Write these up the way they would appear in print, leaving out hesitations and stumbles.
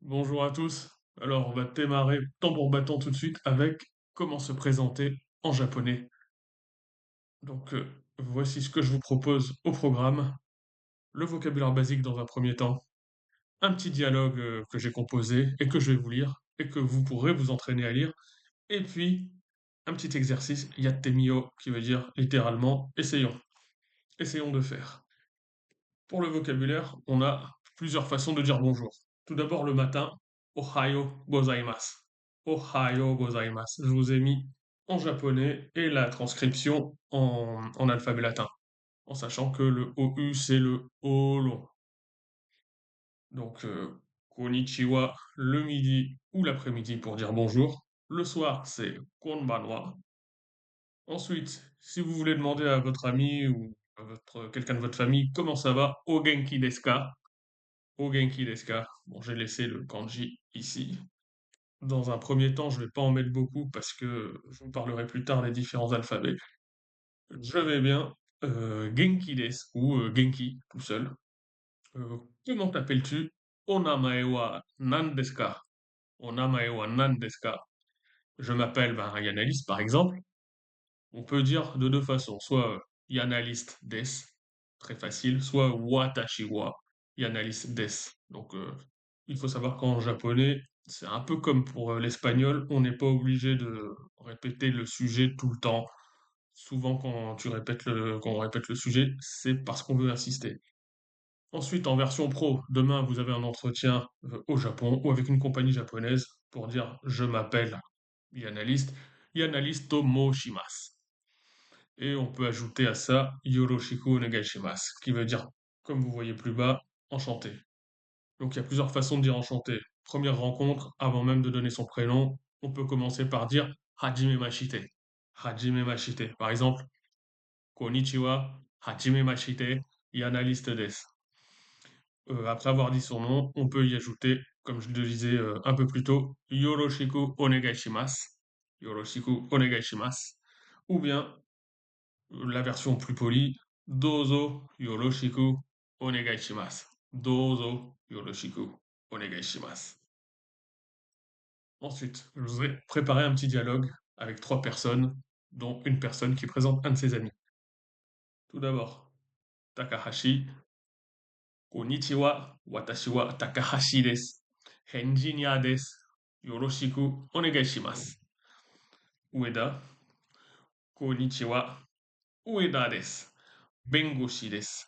Bonjour à tous. Alors, on va démarrer tambour battant tout de suite avec comment se présenter en japonais. Donc, voici ce que je vous propose au programme. Le vocabulaire basique dans un premier temps, un petit dialogue que j'ai composé et que je vais vous lire et que vous pourrez vous entraîner à lire. Et puis, un petit exercice, yatte mio, qui veut dire littéralement essayons. Essayons de faire. Pour le vocabulaire, on a plusieurs façons de dire bonjour. Tout d'abord, le matin, Ohayo gozaimasu. Ohayo gozaimasu. Je vous ai mis en japonais et la transcription en alphabet latin, en sachant que le OU, c'est le O long. Donc, konnichiwa le midi ou l'après-midi pour dire bonjour. Le soir, c'est konbanwa. Ensuite, si vous voulez demander à votre ami ou à quelqu'un de votre famille comment ça va, o genki desu ka? O Genki desu ka? Bon, j'ai laissé le kanji ici. Dans un premier temps, je vais pas en mettre beaucoup parce que je vous parlerai plus tard des différents alphabets. Je vais bien. Genki desu ou Genki tout seul. Comment t'appelles-tu? Onamae wa nan desu ka? Onamae wa nan desu ka? Je m'appelle Yanalis par exemple. On peut dire de deux façons, soit Yanalist des, très facile, soit Watashi wa Yanalist des. Donc il faut savoir qu'en japonais, c'est un peu comme pour l'espagnol, on n'est pas obligé de répéter le sujet tout le temps. Souvent quand on répète le sujet, c'est parce qu'on veut insister. Ensuite, en version pro, demain vous avez un entretien au Japon ou avec une compagnie japonaise pour dire je m'appelle Yanalist, Yanalist Tomo Shimasu. Et on peut ajouter à ça Yoroshiku onegaishimasu, qui veut dire, comme vous voyez plus bas, enchanté. Donc il y a plusieurs façons de dire enchanté. Première rencontre, avant même de donner son prénom, on peut commencer par dire Hajime mashite. Hajime mashite. Par exemple, Konnichiwa, Hajime mashite, Yanaliste desu. Après avoir dit son nom, on peut y ajouter, comme je le disais un peu plus tôt, Yoroshiku onegaishimasu. Yoroshiku onegaishimasu. Ou bien la version plus polie, Dozo yoroshiku onegaishimasu. Dozo yoroshiku onegaishimasu. Ensuite, je vous ai préparé un petit dialogue avec trois personnes, dont une personne qui présente un de ses amis. Tout d'abord, Takahashi. Konnichiwa, watashi wa Takahashi desu. Engineer desu. Yoroshiku onegaishimasu. Ueda. Konnichiwa. Ueda desu. Bengoshi desu.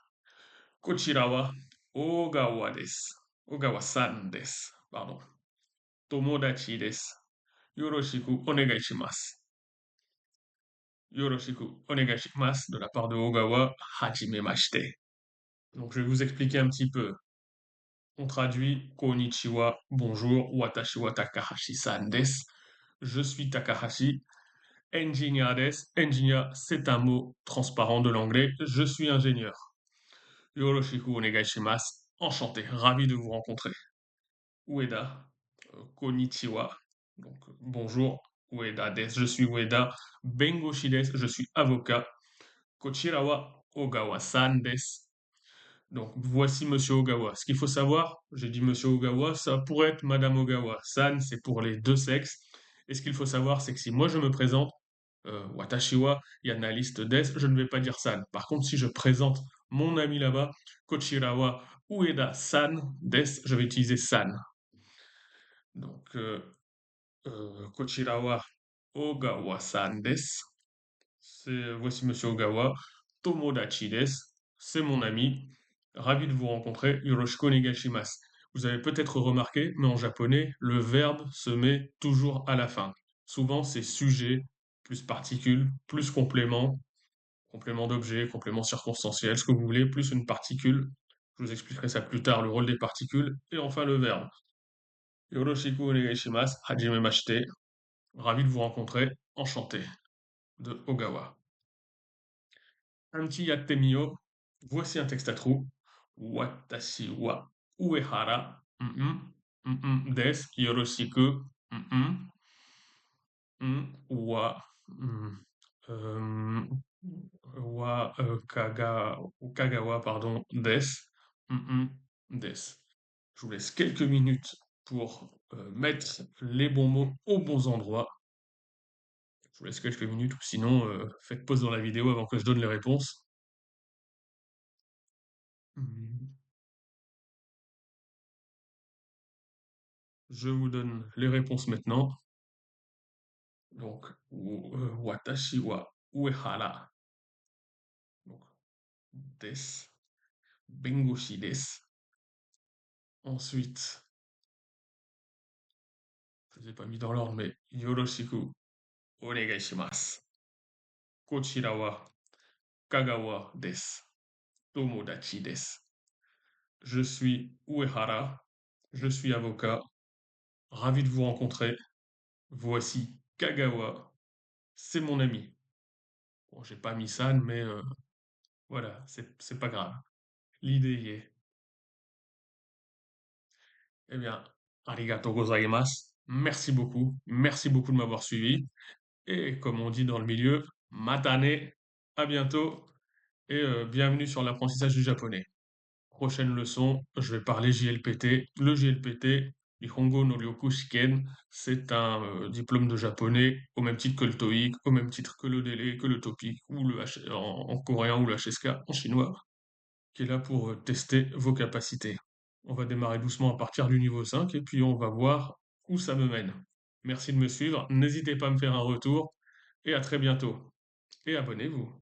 こちらは小川です。小川さんです。Pardon. 友達です。よろしくお願いします。Yoroshiku onegaishimasu de la part de Ogawa, hajimemashite. Donc je vais vous expliquer un petit peu. On traduit konnichiwa, bonjour, watashi wa Takahashi-san desu. Je suis Takahashi. Engineer desu. Engineer, c'est un mot transparent de l'anglais. Je suis ingénieur. Yoroshiku onegaishimasu. Enchanté, ravi de vous rencontrer. Ueda, konnichiwa, donc bonjour, Ueda desu, je suis Ueda, Bengoshi desu, je suis avocat, Kochira wa Ogawa-san desu, donc voici Monsieur Ogawa. Ce qu'il faut savoir, j'ai dit Monsieur Ogawa, ça pourrait être Madame Ogawa. San, c'est pour les deux sexes. Et ce qu'il faut savoir, c'est que si moi je me présente, Watashi wa Yanaliste desu, je ne vais pas dire San. Par contre, si je présente mon ami là-bas, Kochira wa Ueda-san desu, je vais utiliser San. Donc, Kochira wa Ogawa-san desu. Voici Monsieur Ogawa. Tomodachi desu. C'est mon ami. Ravi de vous rencontrer. Yoroshiku onegaishimasu. Vous avez peut-être remarqué, mais en japonais, le verbe se met toujours à la fin. Souvent, c'est sujet, plus particule, plus complément, complément d'objet, complément circonstanciel, ce que vous voulez, plus une particule. Je vous expliquerai ça plus tard, le rôle des particules. Et enfin, le verbe. Yoroshiku onegaishimasu. Hajime mashite. Ravi de vous rencontrer. Enchanté. De Ogawa. Un petit yatte-mio. Voici un texte à trous. Watashi wa Uehara desu. Yoroshiku wa euh, Kagawa pardon desu. Desu. Je vous laisse quelques minutes pour mettre les bons mots aux bons endroits. Je vous laisse quelques minutes, ou sinon, faites pause dans la vidéo avant que je donne les réponses. Hmm. Je vous donne les réponses maintenant. Donc, watashi wa uehara. Donc, des, bengoshi des. Ensuite, je ne les ai pas mis dans l'ordre, mais yoroshiku onegai shimasu. Kochira wa Kagawa desu. Tomodachi desu. Je suis Uehara. Je suis avocat. Ravi de vous rencontrer. Voici Kagawa. C'est mon ami. Bon, j'ai pas mis San, mais voilà, c'est pas grave. L'idée y est. Eh bien, arigato gozaimasu. Merci beaucoup. Merci beaucoup de m'avoir suivi. Et comme on dit dans le milieu, matane. À bientôt. Et bienvenue sur l'apprentissage du japonais. Prochaine leçon, je vais parler JLPT. Le JLPT, Nihongo no Ryoku Shiken, c'est un diplôme de japonais au même titre que le TOEIC, au même titre que le DELE, que le TOPIK, ou en coréen ou le HSK en chinois, qui est là pour tester vos capacités. On va démarrer doucement à partir du niveau 5 et puis on va voir où ça me mène. Merci de me suivre, n'hésitez pas à me faire un retour et à très bientôt. Et abonnez-vous.